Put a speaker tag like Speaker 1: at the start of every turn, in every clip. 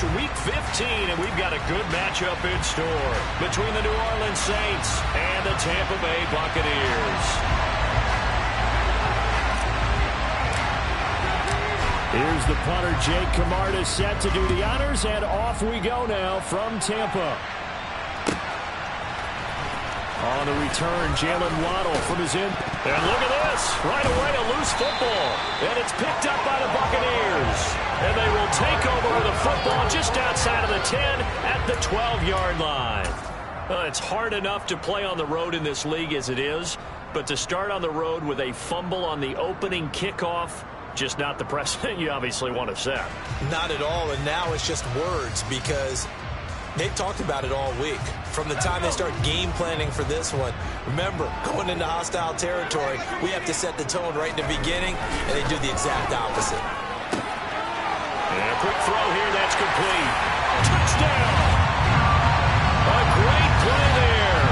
Speaker 1: finish Week 15, and we've got a good matchup in store between the New Orleans Saints and the Tampa Bay Buccaneers. Here's the punter, Jake Camarda, set to do the honors, and off we go now from Tampa. On the return, Jalen Waddle from his in. And look at this. Right away, a loose football. And it's picked up by the Buccaneers. And they will take over with a football just outside of the 10 at the 12-yard line. It's hard enough to play on the road in this league as it is. But to start on the road with a fumble on the opening kickoff, just not the precedent you obviously want to set.
Speaker 2: Not at all. And now it's just words because they've talked about it all week. From the time they start game planning for this one, remember, going into hostile territory, we have to set the tone right in the beginning, and they do the exact opposite.
Speaker 1: And a quick throw here, that's complete. Touchdown! A great play there.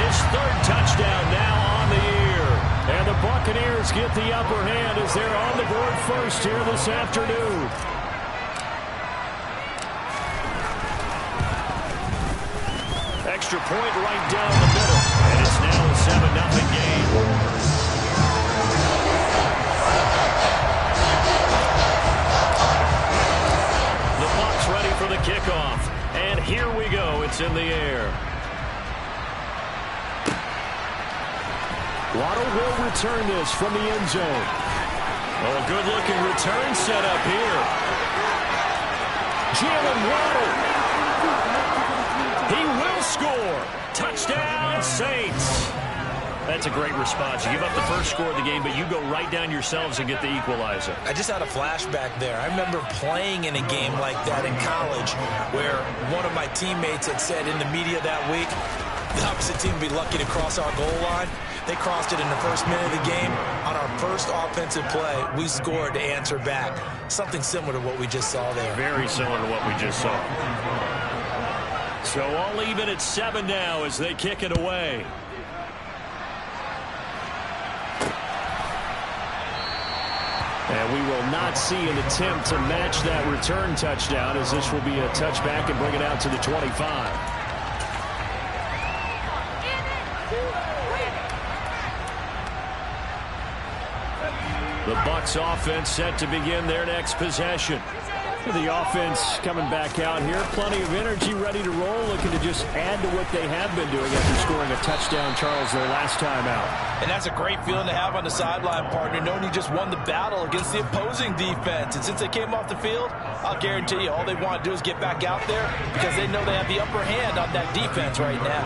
Speaker 1: His third touchdown now on the year. And the Buccaneers get the upper hand as they're on the board first here this afternoon. Extra point right down the middle. And it's now a 7-0 game. The Bucs ready for the kickoff. And here we go. It's in the air. Waddle will return this from the end zone. Oh, good-looking return set up here. Jalen Waddle. He will score. Touchdown, Saints. That's a great response. You give up the first score of the game, but you go right down yourselves and get the equalizer.
Speaker 2: I just had a flashback there. I remember playing in a game like that in college where one of my teammates had said in the media that week, the opposite team would be lucky to cross our goal line. They crossed it in the first minute of the game. On our first offensive play, we scored to answer back. Something similar to what we just saw there.
Speaker 1: Very similar to what we just saw. So all even at 7 now as they kick it away. And we will not see an attempt to match that return touchdown, as this will be a touchback and bring it out to the 25. The Bucs offense set to begin their next possession. The offense coming back out here. Plenty of energy, ready to roll, looking to just add to what they have been doing after scoring a touchdown, Charles, their last time out.
Speaker 2: And that's a great feeling to have on the sideline, partner, knowing you just won the battle against the opposing defense. And since they came off the field, I'll guarantee you all they want to do is get back out there because they know they have the upper hand on that defense right now.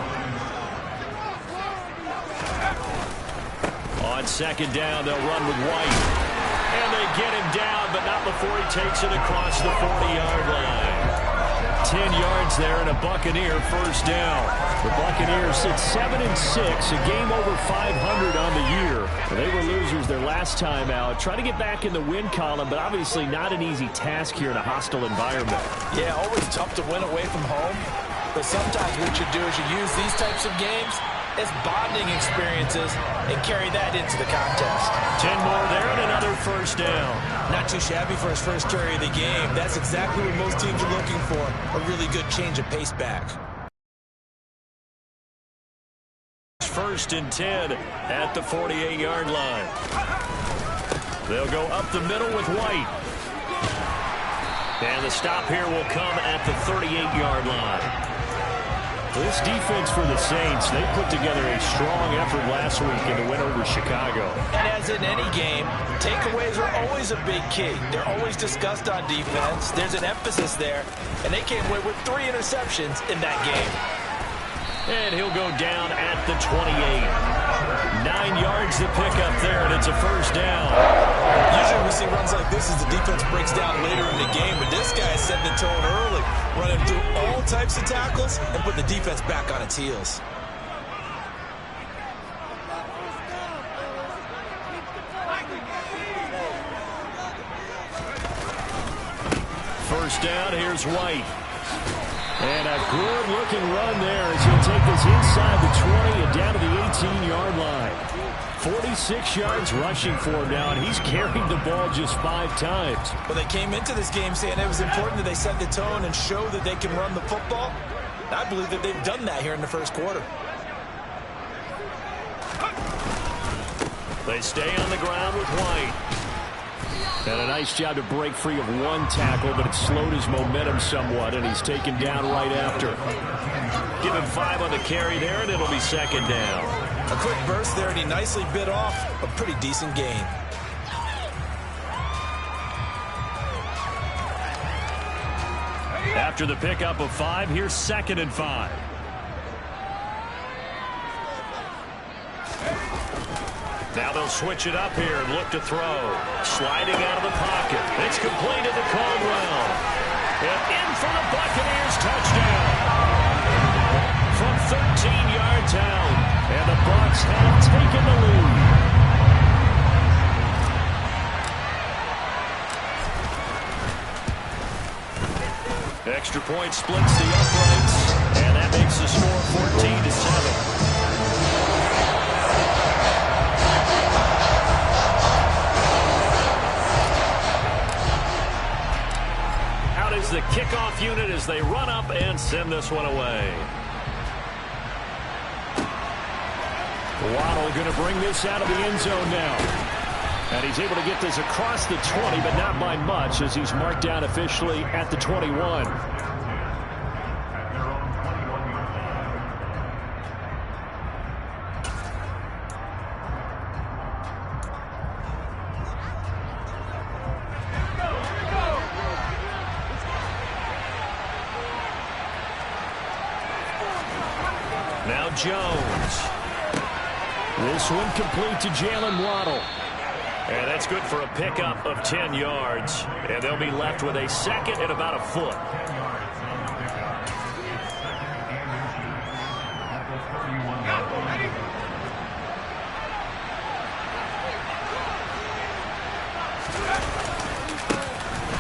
Speaker 1: On second down, they'll run with White. And they get him down, but not before he takes it across the 40-yard line. 10 yards there and a Buccaneer first down. The Buccaneers sit 7-6, a game over 500 on the year. They were losers their last time out. Try to get back in the win column, but obviously not an easy task here in a hostile environment.
Speaker 2: Yeah, always tough to win away from home. But sometimes what you do is you use these types of games as bonding experiences and carry that into the contest.
Speaker 1: 10 more there and another first down.
Speaker 2: Not too shabby for his first carry of the game. That's exactly what most teams are looking for, a really good change of pace back.
Speaker 1: First and 10 at the 48-yard line. They'll go up the middle with White. And the stop here will come at the 38-yard line. This defense for the Saints, they put together a strong effort last week in the win over Chicago.
Speaker 2: And as in any game, takeaways are always a big key. They're always discussed on defense. There's an emphasis there, and they came away with 3 interceptions in that game.
Speaker 1: And he'll go down at the 28. 9 yards to pick up there, and it's a first down.
Speaker 2: Usually we see runs like this as the defense breaks down later in the game, but this guy is setting the tone early, running through all types of tackles and putting the defense back on its heels.
Speaker 1: First down, here's White. And a good-looking run there as he'll take this inside the 20 and down to the 18-yard line. 46 yards rushing for him now, and he's carried the ball just 5 times.
Speaker 2: Well, they came into this game saying it was important that they set the tone and show that they can run the football. I believe that they've done that here in the first quarter.
Speaker 1: They stay on the ground with White. And a nice job to break free of one tackle, but it slowed his momentum somewhat, and he's taken down right after. Give him 5 on the carry there, and it'll be second down.
Speaker 2: A quick burst there, and he nicely bit off a pretty decent gain.
Speaker 1: After the pickup of 5, here's 2nd and 5. Now they'll switch it up here and look to throw. Sliding out of the pocket. It's completed to Caldwell. And in for the Buccaneers touchdown. From 13 yards out. And the Bucs have taken the lead. Extra point splits the uprights. And that makes the score 14-7. The kickoff unit as they run up and send this one away. Waddle going to bring this out of the end zone now. And he's able to get this across the 20, but not by much as he's marked down officially at the 21. Now Jones. This one complete to Jalen Waddle. And that's good for a pickup of 10 yards. And they'll be left with a 2nd and about a foot.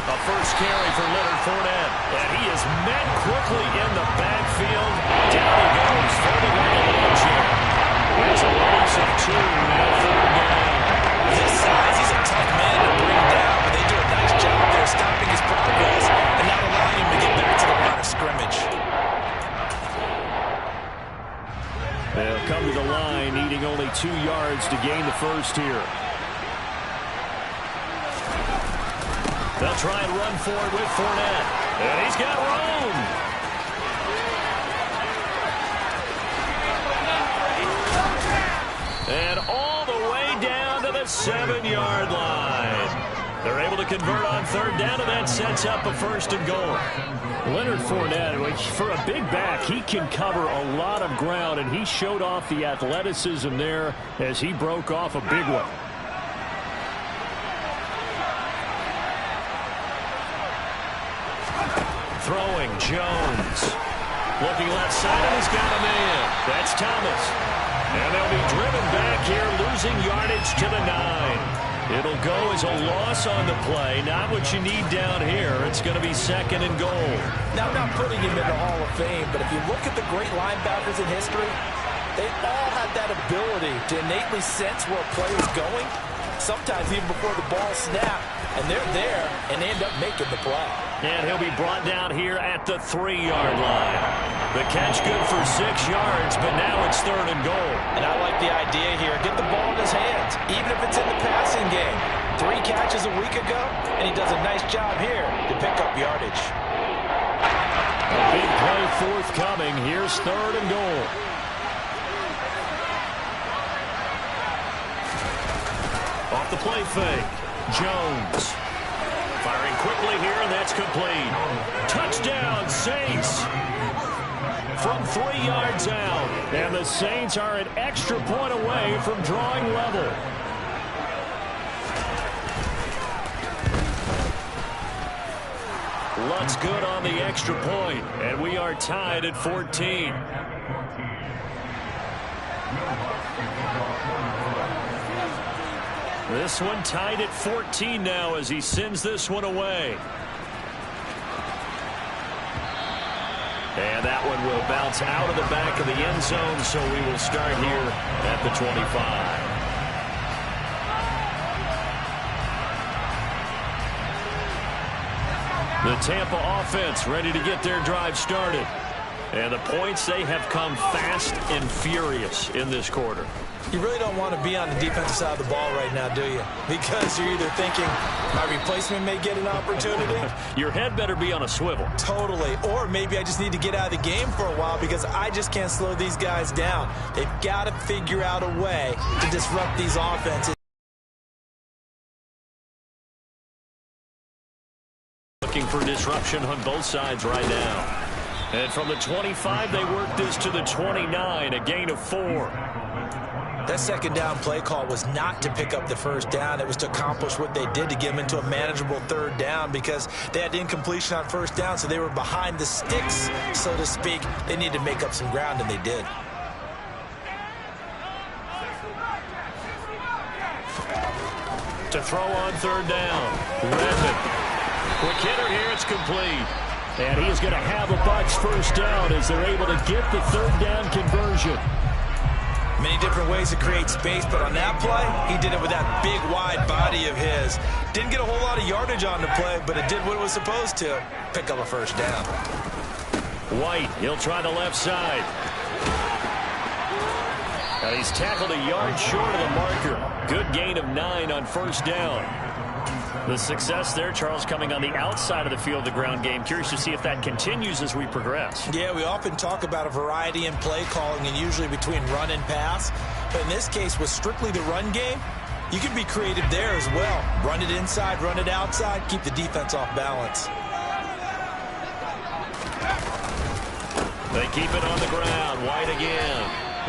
Speaker 1: A first carry for Leonard Fournette. And he is met quickly in the backfield. Down he goes. Folding like a launch here. That's a loss of 2. Now 3rd down.
Speaker 2: This size, he's a tough man to bring down, but they do a nice job there stopping his progress and not allowing him to get back to the line of scrimmage.
Speaker 1: They'll come to the line, needing only 2 yards to gain the first here. They'll try and run for it with Fournette. And he's got room. And all the way down to the 7-yard line. They're able to convert on 3rd down, and that sets up a 1st and goal. Leonard Fournette, for a big back, he can cover a lot of ground, and he showed off the athleticism there as he broke off a big one. Throwing, Jones. Looking left side, and he's got a man. That's Thomas. And they'll be driven back here, losing yardage to the 9. It'll go as a loss on the play. Not what you need down here. It's going to be 2nd and goal.
Speaker 2: Now, I'm not putting him in the Hall of Fame, but if you look at the great linebackers in history, they all have that ability to innately sense where a play is going, sometimes even before the ball snaps, and they're there and they end up making the play.
Speaker 1: And he'll be brought down here at the 3-yard line. The catch good for 6 yards, but now it's 3rd and goal.
Speaker 2: And I like the idea here. Get the ball in his hands, even if it's in the passing game. 3 catches a week ago, and he does a nice job here to pick up yardage.
Speaker 1: A big play forthcoming. Here's 3rd and goal. Off the play fake. Jones. Firing quickly here, and that's complete. Touchdown, Saints. From 3 yards out. And the Saints are an extra point away from drawing level. Lutt's good on the extra point, and we are tied at 14. This one tied at 14 now as he sends this one away. one will bounce out of the back of the end zone, so we will start here at the 25. The Tampa offense ready to get their drive started. And the points, they have come fast and furious in this quarter.
Speaker 2: You really don't want to be on the defensive side of the ball right now, do you? Because you're either thinking, my replacement may get an opportunity.
Speaker 1: Your head better be on a swivel.
Speaker 2: Totally. Or maybe I just need to get out of the game for a while because I just can't slow these guys down. They've got to figure out a way to disrupt these offenses.
Speaker 1: Looking for disruption on both sides right now. And from the 25, they work this to the 29, a gain of 4.
Speaker 2: That second down play call was not to pick up the first down. It was to accomplish what they did to get them into a manageable third down because they had incompletion on first down, so they were behind the sticks, so to speak. They needed to make up some ground, and they did.
Speaker 1: To throw on third down. Redmond. Quick hitter here. It's complete. And he's going to have a Bucs first down as they're able to get the third down conversion.
Speaker 2: Many different ways to create space, but on that play, he did it with that big, wide body of his. Didn't get a whole lot of yardage on the play, but it did what it was supposed to. Pick up a first down.
Speaker 1: White, he'll try the left side. And he's tackled a yard short of the marker. Good gain of 9 on first down. The success there, Charles, coming on the outside of the field of the ground game. Curious to see if that continues as we progress.
Speaker 2: Yeah, we often talk about a variety in play calling and usually between run and pass. But in this case, with strictly the run game, you can be creative there as well. Run it inside, run it outside, keep the defense off balance.
Speaker 1: They keep it on the ground. White again.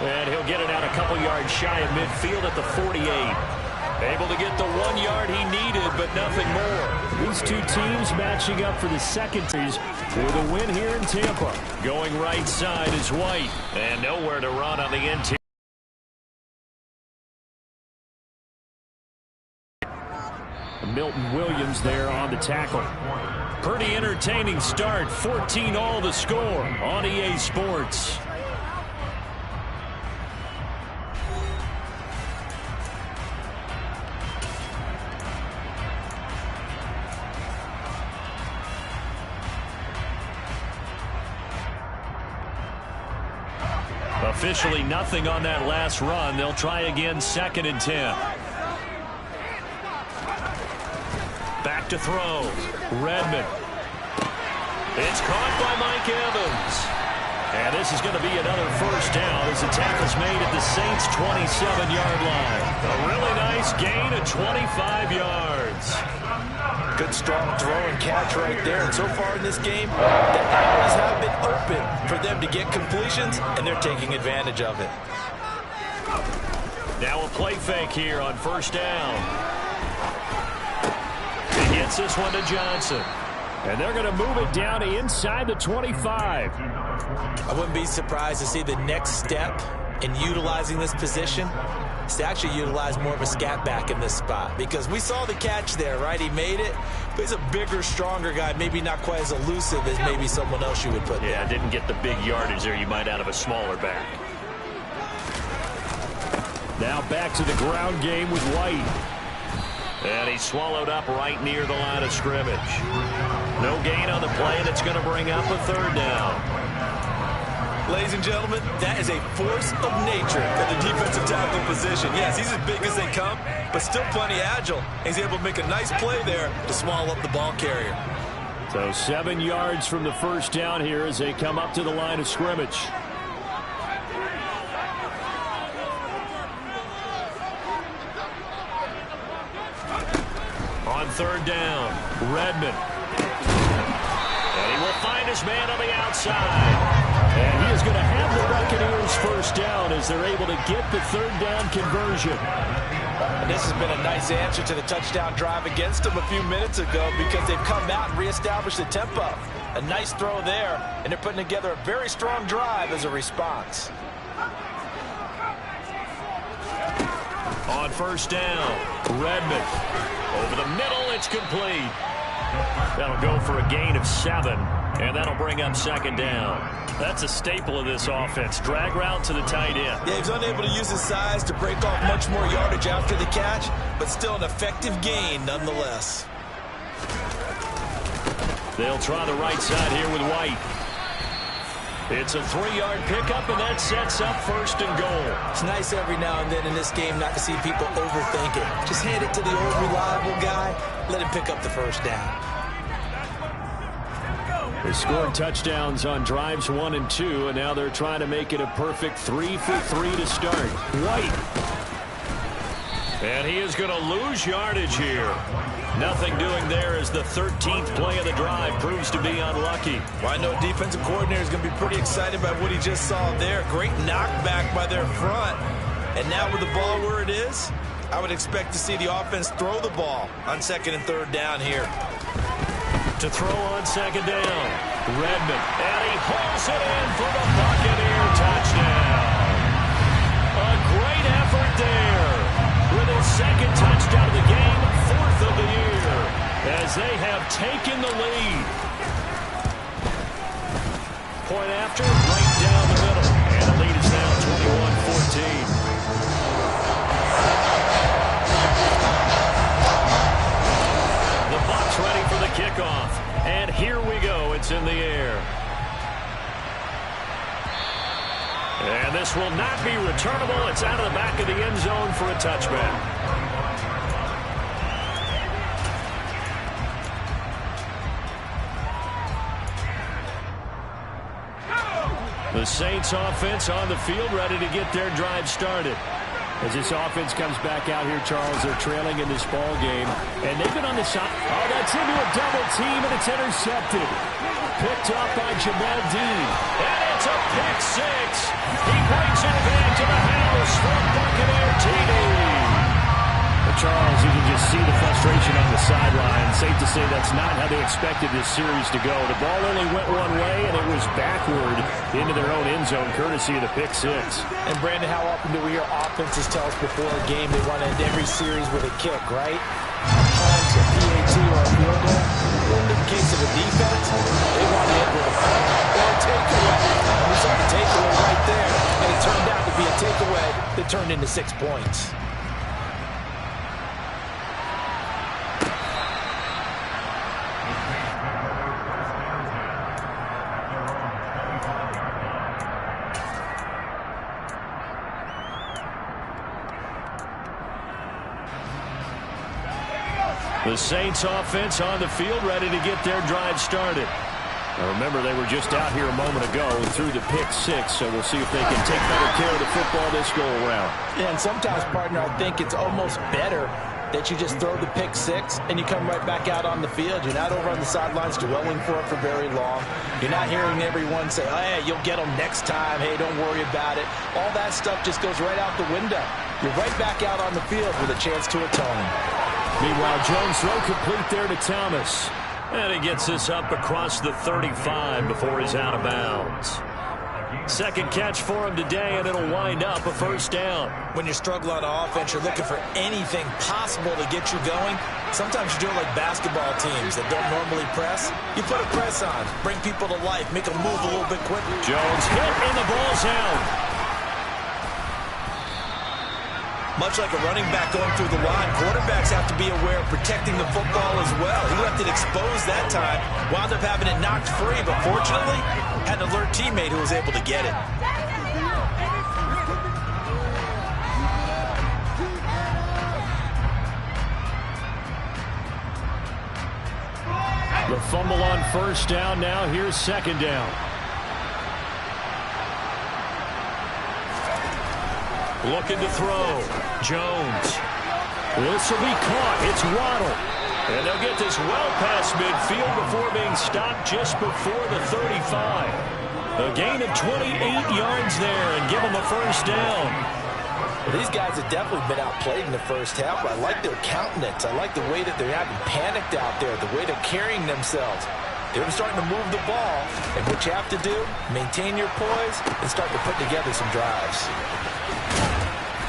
Speaker 1: And he'll get it out a couple yards shy of midfield at the 48. Able to get the 1 yard he needed, but nothing more. These two teams matching up for the second series with a win here in Tampa. Going right side is White, and nowhere to run on the interior. Milton Williams there on the tackle. Pretty entertaining start. 14-all the score on EA Sports. Officially nothing on that last run. They'll try again, 2nd and 10. Back to throw. Redmond. It's caught by Mike Evans. And this is going to be another first down as the tackle's made at the Saints' 27-yard line. A really nice gain of 25 yards.
Speaker 2: Good strong throw and catch right there. And so far in this game, the alleys have been open for them to get completions, and they're taking advantage of it.
Speaker 1: Now a play fake here on first down. He gets this one to Johnson. And they're going to move it down to inside the 25.
Speaker 2: I wouldn't be surprised to see the next step in utilizing this position is to actually utilize more of a scat back in this spot, because we saw the catch there, right? He made it, but he's a bigger, stronger guy, maybe not quite as elusive as maybe someone else you would put there.
Speaker 1: Yeah, didn't get the big yardage there you might out of a smaller back. Now back to the ground game with White. And he's swallowed up right near the line of scrimmage. No gain on the play, and it's going to bring up a third down.
Speaker 2: Ladies and gentlemen, that is a force of nature at the defensive tackle position. Yes, he's as big as they come, but still plenty agile. He's able to make a nice play there to swallow up the ball carrier.
Speaker 1: So 7 yards from the first down here as they come up to the line of scrimmage. On third down, Redmond. And he will find his man on the outside. And he is going to have the Buccaneers first down as they're able to get the third down conversion.
Speaker 2: And this has been a nice answer to the touchdown drive against them a few minutes ago, because they've come out and reestablished the tempo. A nice throw there, and they're putting together a very strong drive as a response.
Speaker 1: On first down, Redmond. Over the middle, it's complete. That'll go for a gain of 7. And that'll bring up second down. That's a staple of this offense. Drag route to the tight end.
Speaker 2: Yeah, he's unable to use his size to break off much more yardage after the catch, but still an effective gain nonetheless.
Speaker 1: They'll try the right side here with White. It's a 3-yard pickup, and that sets up first and goal.
Speaker 2: It's nice every now and then in this game not to see people overthink it. Just hand it to the old reliable guy. Let him pick up the first down.
Speaker 1: They scored touchdowns on drives 1 and 2, and now they're trying to make it a perfect 3 for 3 to start. White. And he is going to lose yardage here. Nothing doing there as the 13th play of the drive proves to be unlucky.
Speaker 2: Well, I know a defensive coordinator is going to be pretty excited by what he just saw there. Great knockback by their front. And now with the ball where it is, I would expect to see the offense throw the ball on 2nd and 3rd down here.
Speaker 1: To throw on second down, Redmond, and he hauls it in for the Buccaneer touchdown. A great effort there with his 2nd touchdown of the game, 4th of the year, as they have taken the lead. Point after, right down the middle, and the lead is now 21-14. Bucs ready for the kickoff. And here we go. It's in the air. And this will not be returnable. It's out of the back of the end zone for a touchback. The Saints offense on the field ready to get their drive started. As this offense comes back out here, Charles, they're trailing in this ball game. And they've been on the shot. Oh, that's into a double team, and it's intercepted. Picked up by Jamal Dean. And it's a pick 6. He brings it back to the house for Buccaneer TD. Charles, you can just see the frustration on the sideline. Safe to say that's not how they expected this series to go. The ball only went one way, and it was backward into their own end zone, courtesy of the pick 6.
Speaker 3: And, Brandon, how often do we hear offenses tell us before a game they want to end every series with a kick, right? A punt, a PAT, or a field goal. In the case of a defense, they want to end with a punt or a takeaway. And we saw the takeaway right there, and it turned out to be a takeaway that turned into 6 points.
Speaker 1: The Saints offense on the field ready to get their drive started. Now remember, they were just out here a moment ago and threw the pick 6, so we'll see if they can take better care of the football this go-around.
Speaker 3: Yeah, and sometimes, partner, I think it's almost better that you just throw the pick 6 and you come right back out on the field. You're not over on the sidelines dwelling for it for very long. You're not hearing everyone say, hey, you'll get them next time. Hey, don't worry about it. All that stuff just goes right out the window. You're right back out on the field with a chance to atone.
Speaker 1: Meanwhile, Jones throw complete there to Thomas. And he gets this up across the 35 before he's out of bounds. Second catch for him today, and it'll wind up a first down.
Speaker 2: When you struggle on offense, you're looking for anything possible to get you going. Sometimes you do it like basketball teams that don't normally press. You put a press on, bring people to life, make them move a little bit quicker.
Speaker 1: Jones hit, and the ball's out.
Speaker 2: Much like a running back going through the line, quarterbacks have to be aware of protecting the football as well. He left it exposed that time, wound up having it knocked free, but fortunately, had an alert teammate who was able to get it.
Speaker 1: The fumble on first down. Now here's second down. Looking to throw. Jones. This will be caught. It's Waddle. And they'll get this well past midfield before being stopped just before the 35. A gain of 28 yards there and give them a first down.
Speaker 3: Well, these guys have definitely been outplayed in the first half. I like their countenance. I like the way that they're having panicked out there, the way they're carrying themselves. They're starting to move the ball. And what you have to do, maintain your poise and start to put together some drives.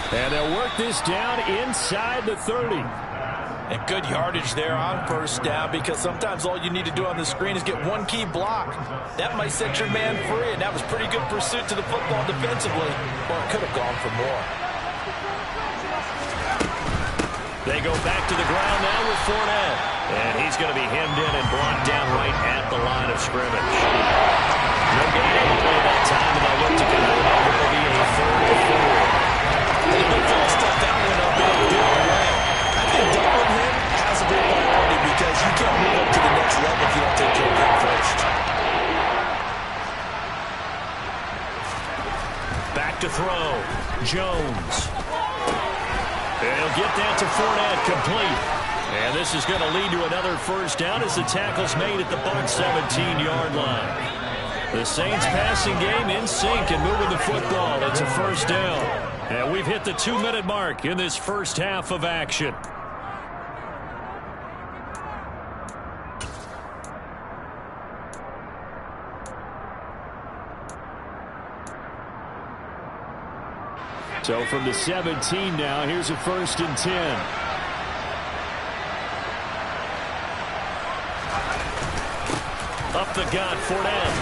Speaker 1: And they'll work this down inside the 30.
Speaker 3: And good yardage there on first down, because sometimes all you need to do on the screen is get one key block. That might set your man free, and that was pretty good pursuit to the football defensively. Well, it could have gone for more.
Speaker 1: They go back to the ground now with Fournette. And he's going to be hemmed in and brought down right at the line of scrimmage. No gain on the play that time, and they'll look to convert it. Will be a 3rd and 4.
Speaker 2: They look for to stuff that one up in a big way. I think doubling him has a great priority, because you can't move up to the next level if you don't take care of him first.
Speaker 1: Back to throw. Jones. And he'll get that to Fournette, complete. And this is going to lead to another first down as the tackle's made at the Bucs 17-yard line. The Saints passing game in sync and moving the football. It's a first down. And we've hit the 2-minute mark in this first half of action. So from the 17 now, here's a 1st and 10. Up the gut, Fournette.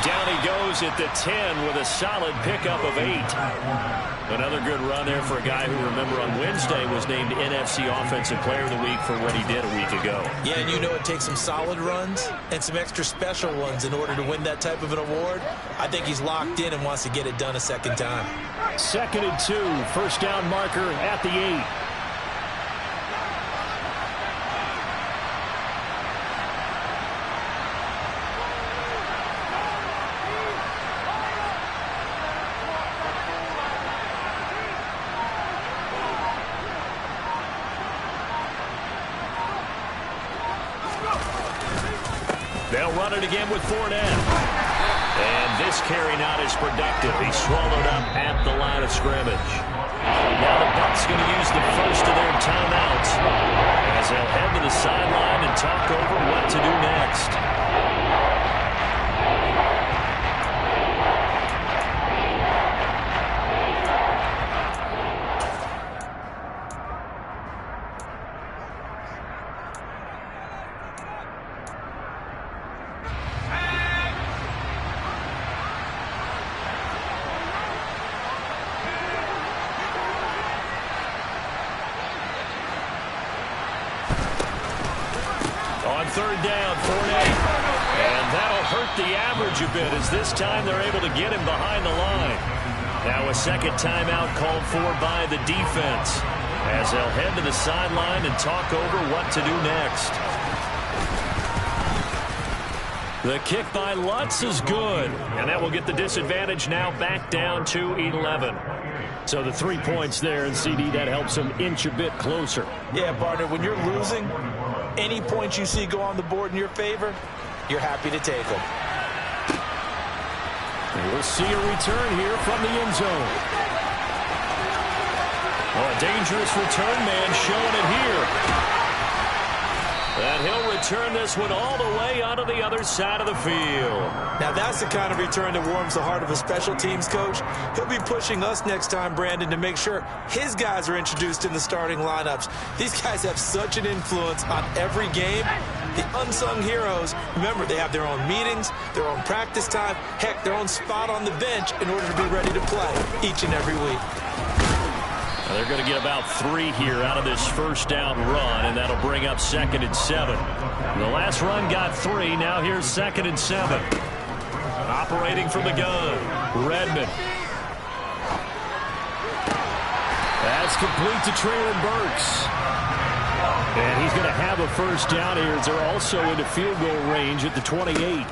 Speaker 1: Down he goes at the 10 with a solid pickup of 8. Another good run there for a guy who, remember, on Wednesday was named NFC Offensive Player of the Week for what he did a week ago.
Speaker 2: Yeah, and you know it takes some solid runs and some extra special ones in order to win that type of an award. I think he's locked in and wants to get it done a second time.
Speaker 1: 2nd and 2, first down marker at the 8. They'll run it again with Fournette. And this carry not as productive. He's swallowed up at the line of scrimmage. Now the Bucs going to use the first of their timeouts as they'll head to the sideline and talk over what to do next. On 3rd down, Fournette. And that'll hurt the average a bit, as this time they're able to get him behind the line. Now a second timeout called for by the defense as they'll head to the sideline and talk over what to do next. The kick by Lutz is good, and that will get the disadvantage now back down to 11. So the 3 points there, and CD, that helps them inch a bit closer.
Speaker 3: Yeah, partner, when you're losing, any points you see go on the board in your favor, you're happy to take them.
Speaker 1: And we'll see a return here from the end zone. Oh, a dangerous return man showing it here. And he'll return this one all the way onto the other side of the field.
Speaker 2: Now that's the kind of return that warms the heart of a special teams coach. He'll be pushing us next time, Brandon, to make sure his guys are introduced in the starting lineups. These guys have such an influence on every game. The unsung heroes, remember, they have their own meetings, their own practice time, heck, their own spot on the bench in order to be ready to play each and every week.
Speaker 1: Now they're going to get about 3 here out of this first down run, and that'll bring up 2nd and 7. The last run got 3. Now here's 2nd and 7. Operating from the gun, Redmond. That's complete to Traylon Burks. And he's going to have a first down here. They're also into field goal range at the 28.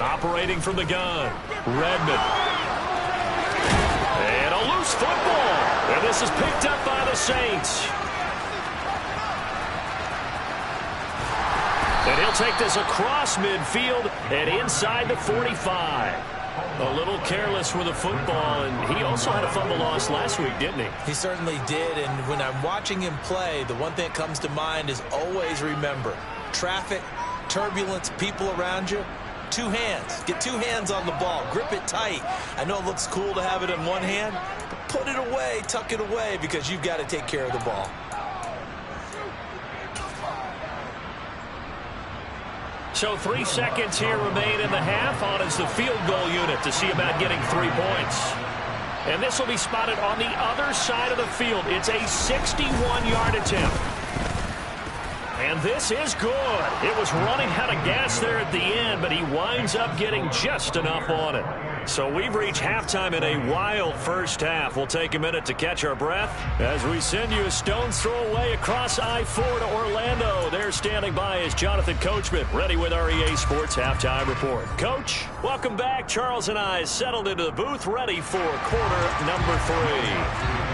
Speaker 1: Operating from the gun, Redmond. And a loose football. And this is picked up by the Saints. And he'll take this across midfield and inside the 45. A little careless with the football, and he also had a fumble loss last week, didn't he?
Speaker 2: He certainly did, and when I'm watching him play, the one thing that comes to mind is always remember, traffic, turbulence, people around you, 2 hands. Get 2 hands on the ball. Grip it tight. I know it looks cool to have it in one hand, but put it away, tuck it away, because you've got to take care of the ball.
Speaker 1: So 3 seconds here remain in the half. On is the field goal unit to see about getting 3 points. And this will be spotted on the other side of the field. It's a 61-yard attempt. And this is good. It was running out of gas there at the end, but he winds up getting just enough on it. So we've reached halftime in a wild first half. We'll take a minute to catch our breath as we send you a stone's throw away across I-4 to Orlando. There standing by is Jonathan Coachman, ready with our EA Sports Halftime Report. Coach, welcome back. Charles and I settled into the booth, ready for quarter number 3.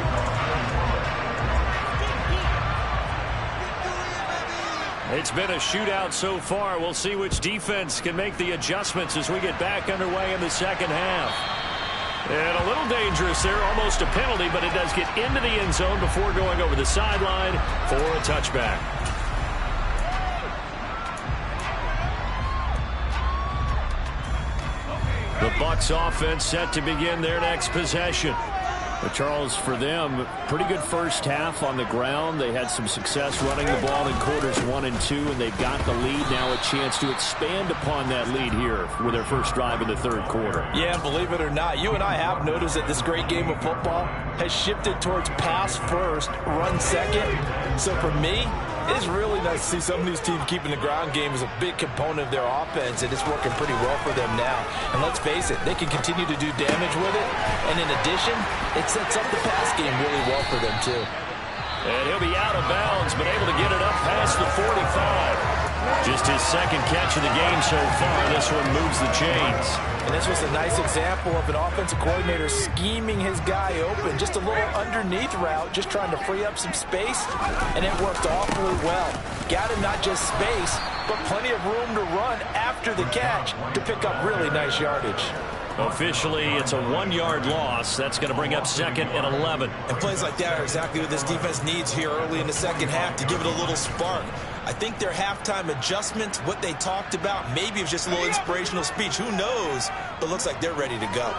Speaker 1: It's been a shootout so far. We'll see which defense can make the adjustments as we get back underway in the second half. And a little dangerous there, almost a penalty, but it does get into the end zone before going over the sideline for a touchback. The Bucs offense set to begin their next possession. But Charles, for them, pretty good first half on the ground. They had some success running the ball in quarters 1 and 2, and they've got the lead. Now a chance to expand upon that lead here with their first drive in the third quarter.
Speaker 3: Yeah, believe it or not, you and I have noticed that this great game of football has shifted towards pass first, run second. So for me, it's really nice to see some of these teams keeping the ground game as a big component of their offense, and it's working pretty well for them now. And let's face it, they can continue to do damage with it. And in addition, it sets up the pass game really well for them, too.
Speaker 1: And he'll be out of bounds, but able to get it up past the 45. Just his second catch of the game so far. This one moves the chains.
Speaker 3: And this was a nice example of an offensive coordinator scheming his guy open. Just a little underneath route, just trying to free up some space, and it worked awfully well. Got him not just space, but plenty of room to run after the catch to pick up really nice yardage.
Speaker 1: Officially, it's a 1-yard loss. That's going to bring up 2nd and 11.
Speaker 2: And plays like that are exactly what this defense needs here early in the second half to give it a little spark. I think their halftime adjustment, what they talked about, maybe it was just a little inspirational speech. Who knows? But looks like they're ready to go.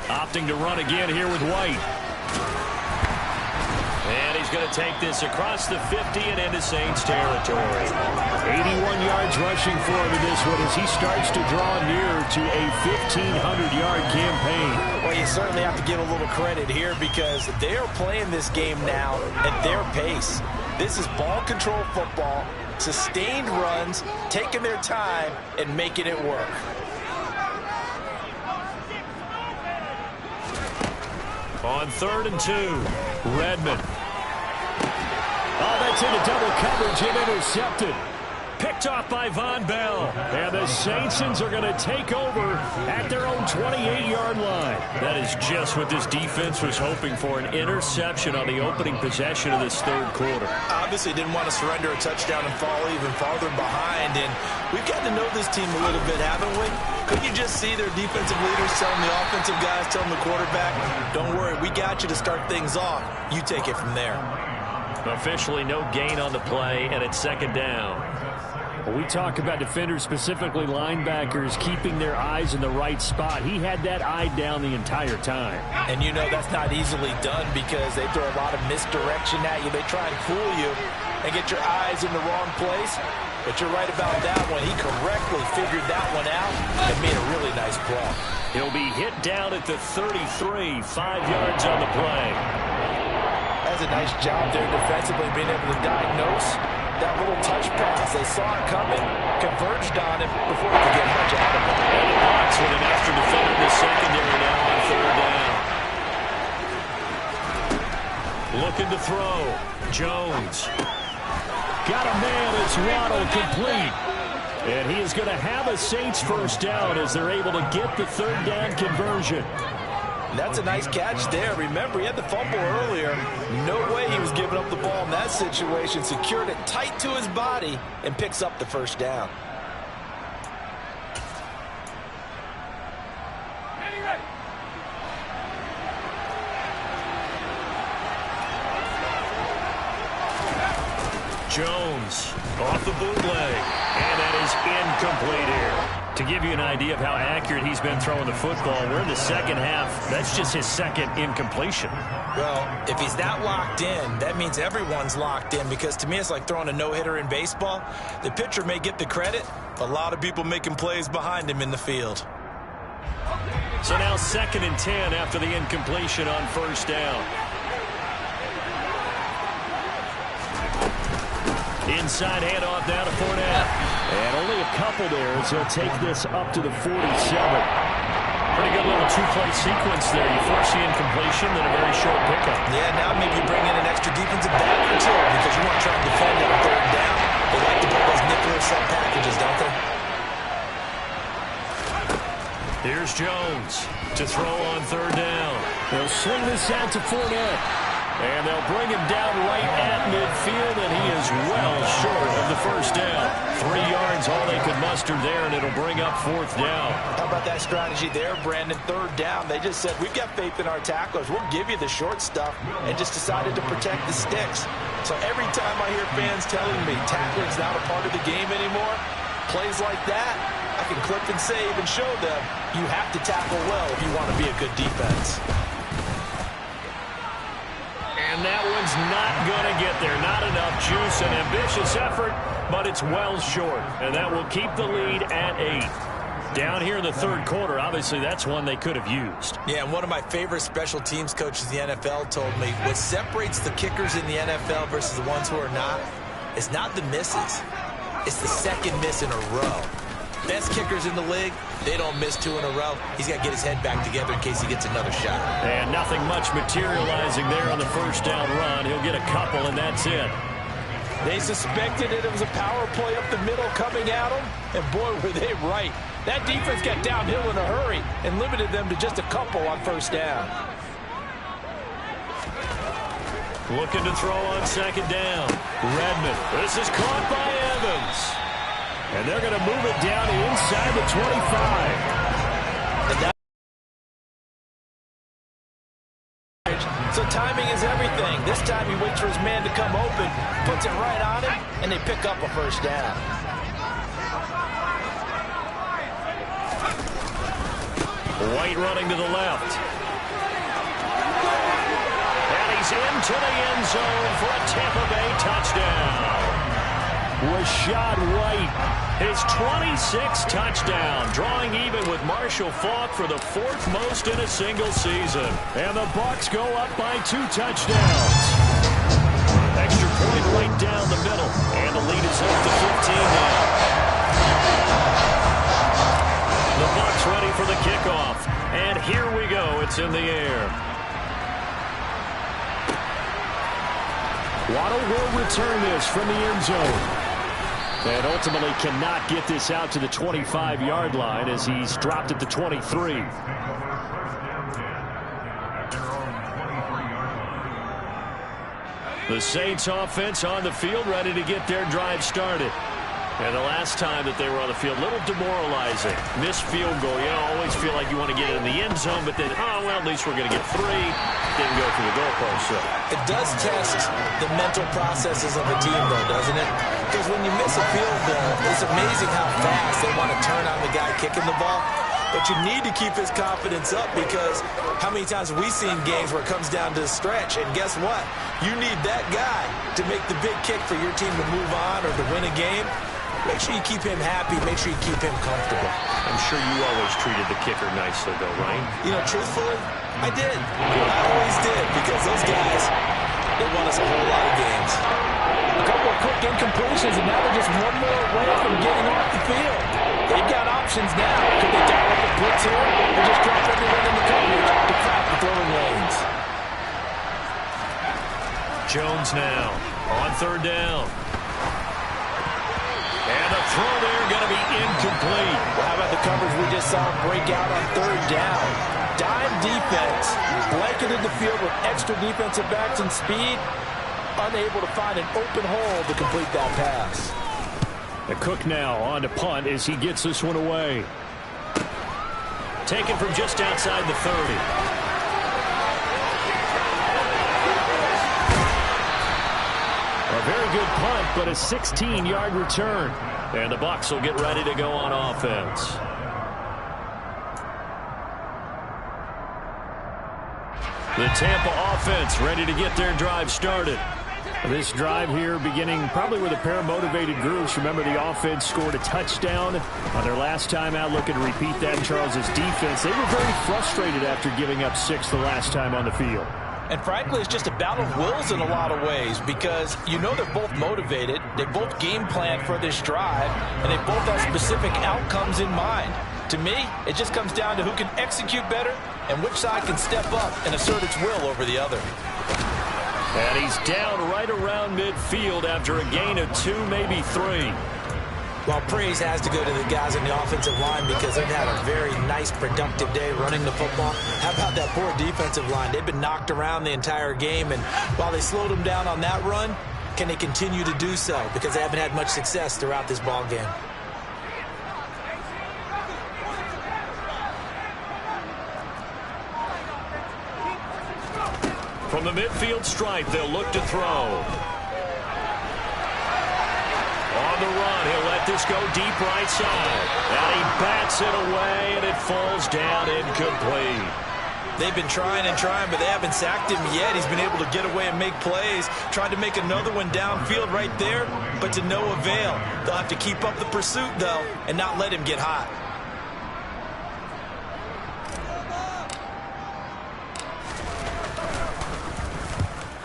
Speaker 1: Opting to run again here with White. And he's going to take this across the 50 and into Saints territory. 81 yards rushing for him in this one as he starts to draw nearer to a 1,500-yard campaign.
Speaker 3: Well, you certainly have to give a little credit here because they are playing this game now at their pace. This is ball control football, sustained runs, taking their time, and making it work.
Speaker 1: On 3rd and 2, Redmond. Oh, that's into double coverage and intercepted. Picked off by Von Bell. And the Saints are going to take over at their own 28-yard line. That is just what this defense was hoping for, an interception on the opening possession of this third quarter.
Speaker 2: Obviously didn't want to surrender a touchdown and fall even farther behind. And we've gotten to know this team a little bit, haven't we? Couldn't you just see their defensive leaders telling the offensive guys, telling the quarterback, don't worry, we got you to start things off. You take it from there.
Speaker 1: Officially no gain on the play, and it's 2nd down. Well, we talk about defenders, specifically linebackers, keeping their eyes in the right spot. He had that eye down the entire time.
Speaker 3: And you know that's not easily done because they throw a lot of misdirection at you. They try and fool you and get your eyes in the wrong place. But you're right about that one. He correctly figured that one out and made a really nice play.
Speaker 1: He'll be hit down at the 33, 5 yards on the play.
Speaker 3: That's a nice job there defensively, being able to diagnose that little touch pass. They saw it coming, converged on him before he could get much out of it.
Speaker 1: And the Bucs with an extra defender in the secondary now on 3rd down. Looking to throw. Jones. Got a man. It's Waddle complete. And he is going to have a Saints first down as they're able to get the 3rd down conversion.
Speaker 3: That's a nice catch there. Remember, he had the fumble earlier. No way he was giving up the ball in that situation. Secured it tight to his body and picks up the first down.
Speaker 1: Jones off the bootleg. And that is incomplete here. To give you an idea of how accurate he's been throwing the football, we're in the second half. That's just his second incompletion.
Speaker 2: Well, if he's not locked in, that means everyone's locked in, because to me it's like throwing a no-hitter in baseball. The pitcher may get the credit, a lot of people making plays behind him in the field.
Speaker 1: So now 2nd and 10 after the incompletion on first down. Inside handoff down to Fournette.
Speaker 4: And only a couple there as he'll take this up to the 47.
Speaker 1: Pretty good little two-play sequence there. You force the incompletion, then a very short pickup.
Speaker 2: Yeah, now maybe you bring in an extra defensive back or two, because you want to try and defend on 3rd down. They like to play those nickel set packages, don't they?
Speaker 1: Here's Jones to throw on 3rd down.
Speaker 4: They'll swing this out to Fournette.
Speaker 1: And they'll bring him down right at midfield, and he is well short of the first down. 3 yards, all they could muster there, and it'll bring up 4th down.
Speaker 3: How about that strategy there, Brandon? 3rd down. They just said, we've got faith in our tacklers. We'll give you the short stuff, and just decided to protect the sticks. So every time I hear fans telling me tackling's not a part of the game anymore, plays like that, I can clip and save and show them you have to tackle well if you want to be a good defense.
Speaker 1: And that one's not going to get there. Not enough juice. An ambitious effort, but it's well short. And that will keep the lead at 8. Down here in the 3rd quarter, obviously that's one they could have used.
Speaker 2: Yeah, and one of my favorite special teams coaches in the NFL told me what separates the kickers in the NFL versus the ones who are not is not the misses. It's the 2nd miss in a row. Best kickers in the league, they don't miss 2 in a row. He's got to get his head back together in case he gets another shot.
Speaker 1: And nothing much materializing there on the first down run. He'll get a couple, and that's it.
Speaker 3: They suspected it was a power play up the middle coming at them, and boy, were they right. That defense got downhill in a hurry and limited them to just a couple on first down.
Speaker 1: Looking to throw on 2nd down. Redmond. This is caught by Evans. And they're going to move it down to inside the 25.
Speaker 3: So timing is everything. This time he waits for his man to come open, puts it right on him, and they pick up a first down.
Speaker 1: White running to the left. And he's into the end zone for a Tampa Bay touchdown. Rashad White, his 26th touchdown, drawing even with Marshall Faulk for the 4th most in a single season. And the Bucs go up by 2 touchdowns. Extra point right down the middle, and the lead is up to 15 now. The Bucs ready for the kickoff, and here we go. It's in the air.
Speaker 4: Waddle will return this from the end zone. And ultimately cannot get this out to the 25-yard line as he's dropped at the 23.
Speaker 1: The Saints offense on the field, ready to get their drive started. And the last time that they were on the field, a little demoralizing. Missed field goal. You always feel like you want to get it in the end zone, but then, oh, well, at least we're going to get 3. Didn't go through the goalpost. So.
Speaker 2: It does test the mental processes of a team, though, doesn't it? Because when you miss a field goal, it's amazing how fast they want to turn on the guy kicking the ball. But you need to keep his confidence up, because how many times have we seen games where it comes down to a stretch, and guess what? You need that guy to make the big kick for your team to move on or to win a game. Make sure you keep him happy. Make sure you keep him comfortable.
Speaker 1: I'm sure you always treated the kicker nicely, though, right?
Speaker 2: You know, truthfully, I did. I always did, because those guys, they won us a whole lot of games.
Speaker 3: A couple of quick incompletions, and now they're just one more away from getting off the field. They've got options now. Could they dial up a blitz here, or just drop everyone in the coverage to crack the throwing lanes?
Speaker 1: Jones now on 3rd down. And the throw there going to be incomplete.
Speaker 3: Well, how about the coverage we just saw break out on 3rd down? Dime defense, blanketed the field with extra defensive backs and speed, unable to find an open hole to complete that pass.
Speaker 4: The Cook now on to punt as he gets this one away.
Speaker 1: Taken from just outside the 30.
Speaker 4: A very good punt, but a 16-yard return.
Speaker 1: And the Bucs will get ready to go on offense. The Tampa offense ready to get their drive started.
Speaker 4: This drive here beginning probably with a pair of motivated groups. Remember, the offense scored a touchdown on their last time out. Looking to repeat that in Charles' defense. They were very frustrated after giving up 6 the last time on the field.
Speaker 3: And frankly, it's just a battle of wills in a lot of ways because you know they're both motivated. They both game plan for this drive, and they both have specific outcomes in mind. To me, it just comes down to who can execute better and which side can step up and assert its will over the other.
Speaker 1: And he's down right around midfield after a gain of 2, maybe 3.
Speaker 2: Well, praise has to go to the guys in the offensive line because they've had a very nice, productive day running the football. How about that poor defensive line? They've been knocked around the entire game, and while they slowed them down on that run, can they continue to do so? Because they haven't had much success throughout this ball game.
Speaker 1: From the midfield stripe, they'll look to throw. On the run, he'll let this go deep right side. And he bats it away, and it falls down incomplete.
Speaker 3: They've been trying and trying, but they haven't sacked him yet. He's been able to get away and make plays. Tried to make another one downfield right there, but to no avail. They'll have to keep up the pursuit, though, and not let him get hot.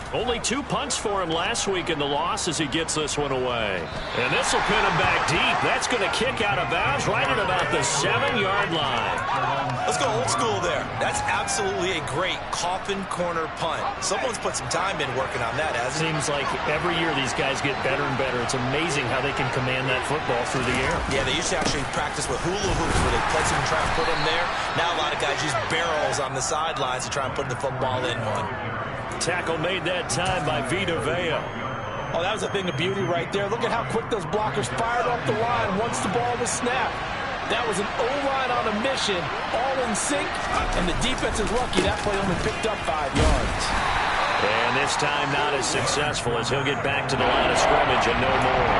Speaker 1: Only 2 punts for him last week in the loss as he gets this one away. And this will pin him back deep. That's going to kick out of bounds right at about the 7-yard line.
Speaker 3: Let's go old school there. That's absolutely a great coffin corner punt. Someone's put some time in working on that, hasn't it?
Speaker 4: Seems like every year these guys get better and better. It's amazing how they can command that football through the air.
Speaker 3: Yeah, they used to actually practice with hula hoops where they place them and try and put them there. Now a lot of guys use barrels on the sidelines to try and put the football in one.
Speaker 1: Tackle made that time by Vita Vea.
Speaker 3: Oh, that was a thing of beauty right there. Look at how quick those blockers fired off the line once the ball was snapped. That was an O-line on a mission, all in sync, and the defense is lucky that play only picked up 5 yards.
Speaker 1: And this time not as successful as he'll get back to the line of scrimmage and no more.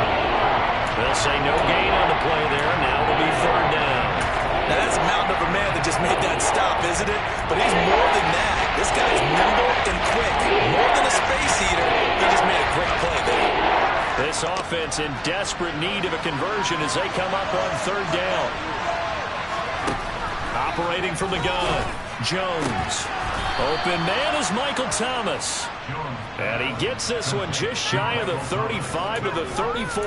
Speaker 1: They'll say no gain on the play there. Now it'll be 3rd down.
Speaker 3: Now that's a mountain of a man that just made that stop, isn't it? But he's more than that. This guy's nimble and quick. More than a space eater, he just made a great play there.
Speaker 1: This offense in desperate need of a conversion as they come up on 3rd down. Operating from the gun, Jones. Open man is Michael Thomas. And he gets this one just shy of the 35 to the 34.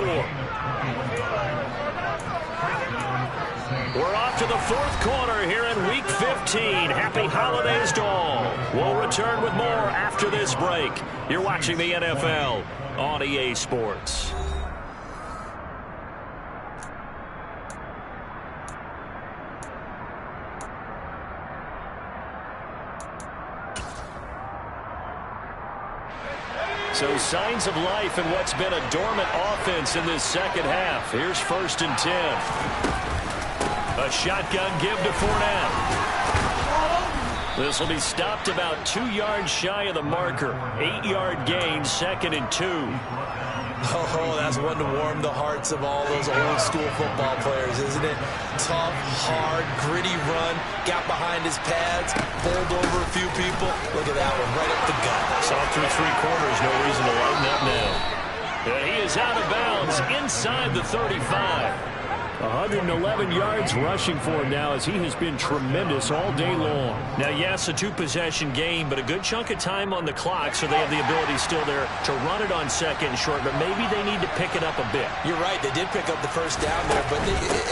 Speaker 1: We're off to the 4th quarter here in Week 15. Happy holidays to all. We'll return with more after this break. You're watching the NFL on EA Sports. So signs of life in what's been a dormant offense in this second half. Here's 1st and 10. A shotgun give to Fournette. This will be stopped about 2 yards shy of the marker. 8-yard gain, 2nd and 2.
Speaker 3: Oh, that's one to warm the hearts of all those old school football players, isn't it? Tough, hard, gritty run. Got behind his pads, bowled over a few people. Look at that one, right up the gut.
Speaker 1: Saw through 3 quarters, no reason to lighten up now. And he is out of bounds inside the 35. 111 yards rushing for him now as he has been tremendous all day long. Now, yes, a 2-possession game, but a good chunk of time on the clock, so they have the ability still there to run it on 2nd and short, but maybe they need to pick it up a bit.
Speaker 3: You're right. They did pick up the 1st down there, but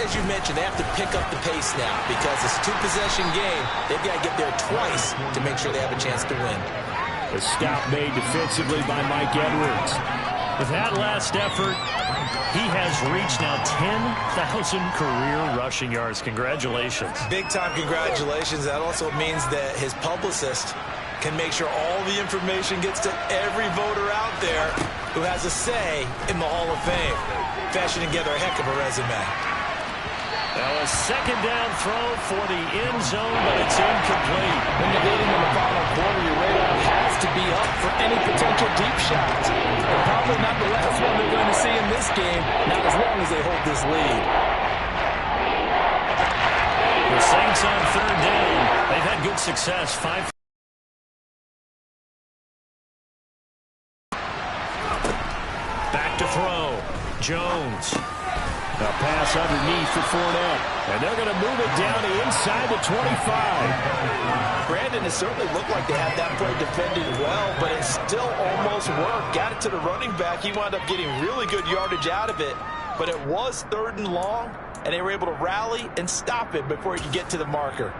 Speaker 3: as you mentioned, they have to pick up the pace now because it's a 2-possession game. They've got to get there twice to make sure they have a chance to win.
Speaker 4: A stop made defensively by Mike Edwards.
Speaker 1: With that last effort, he has reached now 10,000 career rushing yards. Congratulations.
Speaker 3: Big-time congratulations. That also means that his publicist can make sure all the information gets to every voter out there who has a say in the Hall of Fame. Fashioning together a heck of a resume.
Speaker 1: Now a 2nd down throw for the end zone, but it's incomplete.
Speaker 3: When you're leading in the final quarter, your radar has to be up for any potential deep shots. And probably not the last one they're going to see in this game, not as long as they hold this lead.
Speaker 1: The Saints on 3rd down. They've had good success. 5 throw. Jones.
Speaker 4: A pass underneath for Fournette. And they're going to move it down to inside the 25.
Speaker 3: Brandon, it certainly looked like they had that play defended well, but it still almost worked. Got it to the running back. He wound up getting really good yardage out of it. But it was 3rd and long, and they were able to rally and stop it before he could get to the marker.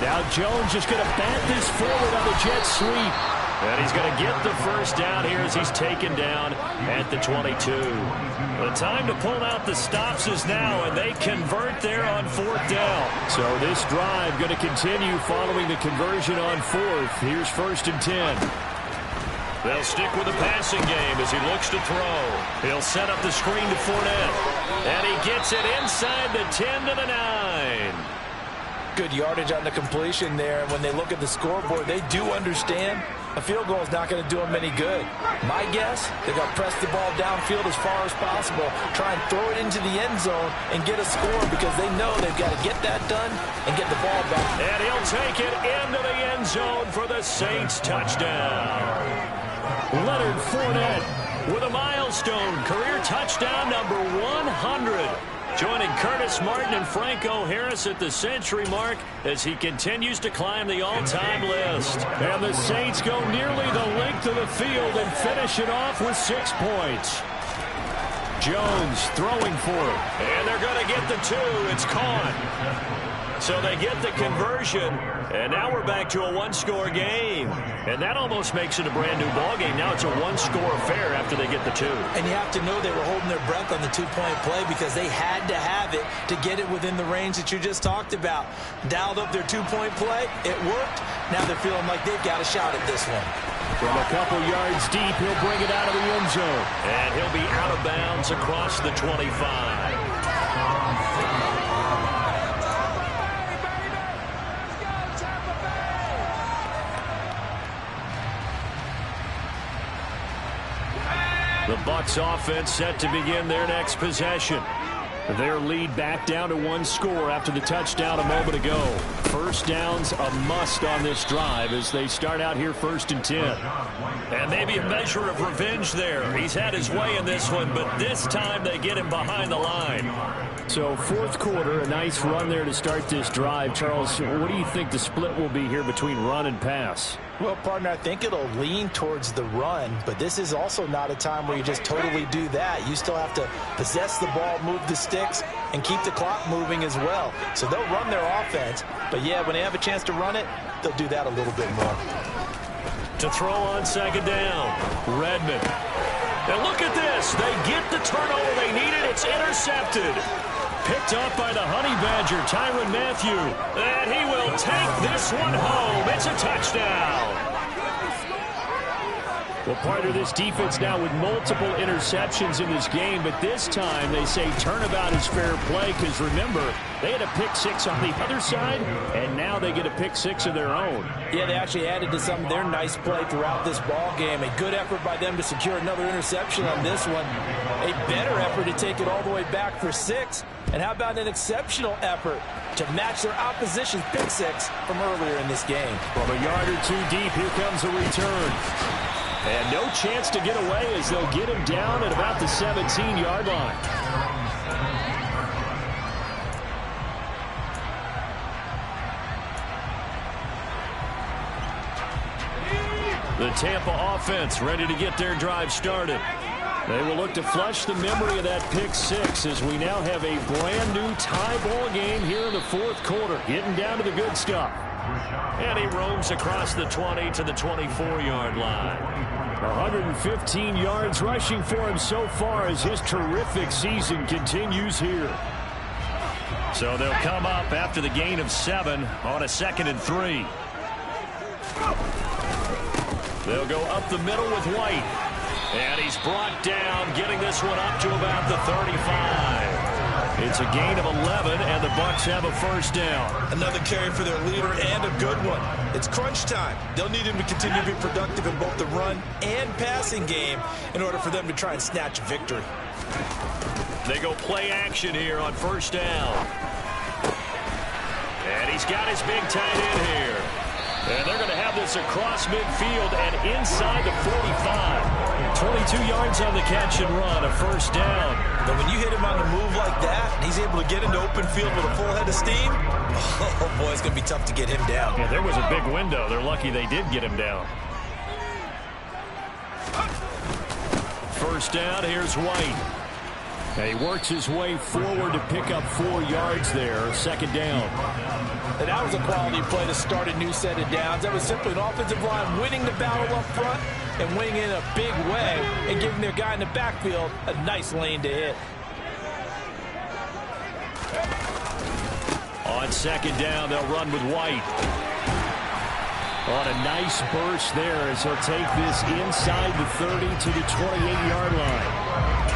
Speaker 4: Now Jones is going to bat this forward on the jet sweep.
Speaker 1: And he's going to get the first down here as he's taken down at the 22. The time to pull out the stops is now, and they convert there on 4th down.
Speaker 4: So this drive going to continue following the conversion on 4th. Here's 1st and 10.
Speaker 1: They'll stick with the passing game as he looks to throw. He'll set up the screen to Fournette. And he gets it inside the 10 to the 9.
Speaker 3: Good yardage on the completion there. And when they look at the scoreboard, they do understand a field goal is not going to do them any good. My guess, they're going to press the ball downfield as far as possible, try and throw it into the end zone and get a score because they know they've got to get that done and get the ball back.
Speaker 1: And he'll take it into the end zone for the Saints touchdown.
Speaker 4: Leonard Fournette
Speaker 1: with a milestone career touchdown number 100. Joining Curtis Martin and Franco Harris at the century mark as he continues to climb the all-time list.
Speaker 4: And the Saints go nearly the length of the field and finish it off with 6 points. Jones throwing for it.
Speaker 1: And they're going to get the 2. It's caught. So they get the conversion, and now we're back to a 1-score game. And that almost makes it a brand-new ball game. Now it's a 1-score affair after they get the 2.
Speaker 3: And you have to know they were holding their breath on the 2-point play because they had to have it to get it within the range that you just talked about. Dialed up their 2-point play. It worked. Now they're feeling like they've got a shot at this one.
Speaker 4: From a couple yards deep, he'll bring it out of the end zone.
Speaker 1: And he'll be out of bounds across the 25.
Speaker 4: The Bucs offense set to begin their next possession. Their lead back down to 1 score after the touchdown a moment ago. First down's a must on this drive as they start out here 1st and 10.
Speaker 1: And maybe a measure of revenge there. He's had his way in this one, but this time they get him behind the line.
Speaker 4: So 4th quarter, a nice run there to start this drive. Charles, what do you think the split will be here between run and pass?
Speaker 3: Well, partner, I think it'll lean towards the run, but this is also not a time where you just totally do that. You still have to possess the ball, move the sticks, and keep the clock moving as well. So they'll run their offense, but yeah, when they have a chance to run it, they'll do that a little bit more.
Speaker 1: To throw on 2nd down, Redmond. And look at this. They get the turnover they needed. It's intercepted. Picked up by the Honey Badger, Tyrann Mathieu. And he will take this one home. It's a touchdown.
Speaker 4: Well, part of this defense now with multiple interceptions in this game, but this time they say turnabout is fair play because, remember, they had a pick 6 on the other side, and now they get a pick 6 of their own.
Speaker 3: Yeah, they actually added to some of their nice play throughout this ball game. A good effort by them to secure another interception on this one. A better effort to take it all the way back for 6. And how about an exceptional effort to match their opposition's pick 6 from earlier in this game?
Speaker 4: From a yard or 2 deep, here comes a return. And no chance to get away as they'll get him down at about the 17-yard line. The Tampa offense ready to get their drive started. They will look to flush the memory of that pick 6 as we now have a brand new tie ball game here in the 4th quarter. Getting down to the good stuff.
Speaker 1: And he roams across the 20 to the 24-yard line.
Speaker 4: 115 yards rushing for him so far as his terrific season continues here.
Speaker 1: So they'll come up after the gain of 7 on a 2nd and 3. They'll go up the middle with White. And he's brought down, getting this one up to about the 35. It's a gain of 11, and the Bucs have a first down.
Speaker 2: Another carry for their leader, and a good one. It's crunch time. They'll need him to continue to be productive in both the run and passing game in order for them to try and snatch a victory.
Speaker 1: They go play action here on first down. And he's got his big tight end here. And they're going to have this across midfield and inside the 45. 22 yards on the catch and run, a first down.
Speaker 2: But when you hit him on the move like that, and he's able to get into open field with a full head of steam, oh boy, it's going to be tough to get him down.
Speaker 1: Yeah, there was a big window. They're lucky they did get him down. First down, here's White. And he works his way forward to pick up 4 yards there, second down.
Speaker 3: And that was a quality play to start a new set of downs. That was simply an offensive line winning the battle up front and winning in a big way and giving their guy in the backfield a nice lane to hit.
Speaker 1: On second down, they'll run with White. On a nice burst there as he'll take this inside the 30 to the 28-yard line.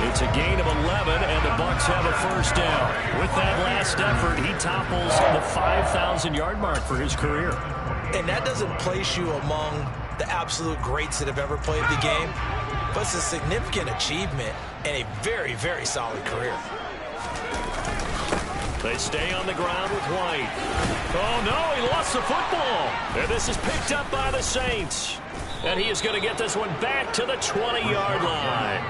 Speaker 1: It's a gain of 11, and the Bucs have a first down. With that last effort, he topples the 5,000-yard mark for his career.
Speaker 2: And that doesn't place you among the absolute greats that have ever played the game, but it's a significant achievement and a very, very solid career.
Speaker 1: They stay on the ground with White. Oh, no, he lost the football. And this is picked up by the Saints. And he is going to get this one back to the 20-yard line.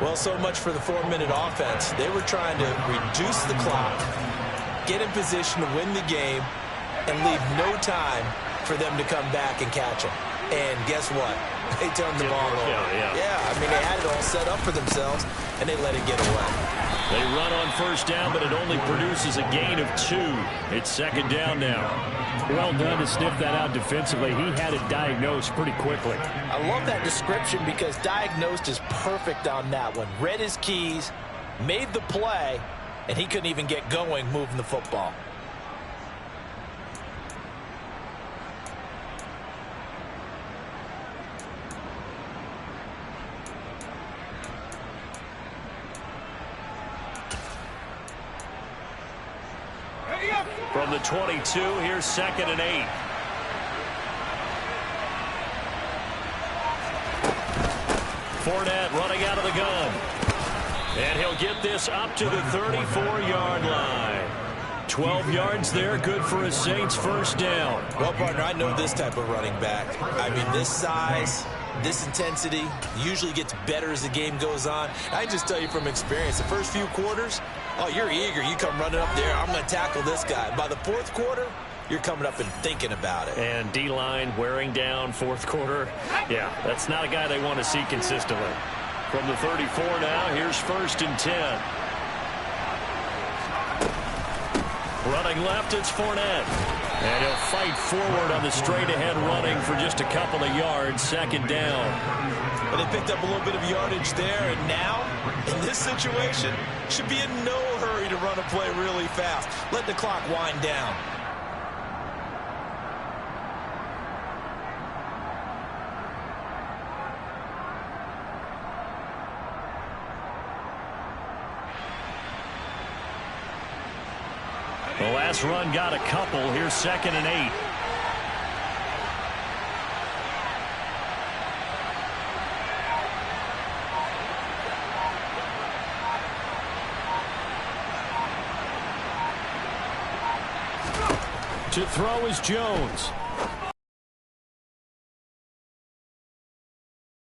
Speaker 2: Well, so much for the 4-minute offense. They were trying to reduce the clock, get in position to win the game, and leave no time for them to come back and catch him. And guess what? They turned the ball over. Yeah, I mean, they had it all set up for themselves, and they let it get away.
Speaker 1: They run on first down, but it only produces a gain of 2. It's second down now.
Speaker 4: Well done to sniff that out defensively. He had it diagnosed pretty quickly.
Speaker 3: I love that description because diagnosed is perfect on that one. Read his keys, made the play, and he couldn't even get going moving the football.
Speaker 1: From the 22, here's second and 8. Fournette running out of the gun. And he'll get this up to the 34-yard line. 12 yards there, good for a Saints first down.
Speaker 2: Well, partner, I know this type of running back. I mean, this size, this intensity usually gets better as the game goes on. I just tell you from experience, the first few quarters, oh, you're eager. You come running up there. I'm going to tackle this guy. By the fourth quarter, you're coming up and thinking about it.
Speaker 1: And D-line wearing down fourth quarter. Yeah, that's not a guy they want to see consistently. From the 34 now, here's first and 10. Running left, it's Fournette. And he'll fight forward on the straight-ahead running for just a couple of yards, second down.
Speaker 2: But they picked up a little bit of yardage there, and now, in this situation, should be in no hurry to run a play really fast. Let the clock wind down.
Speaker 1: The last run got a couple. Here's second and 8. To throw is Jones.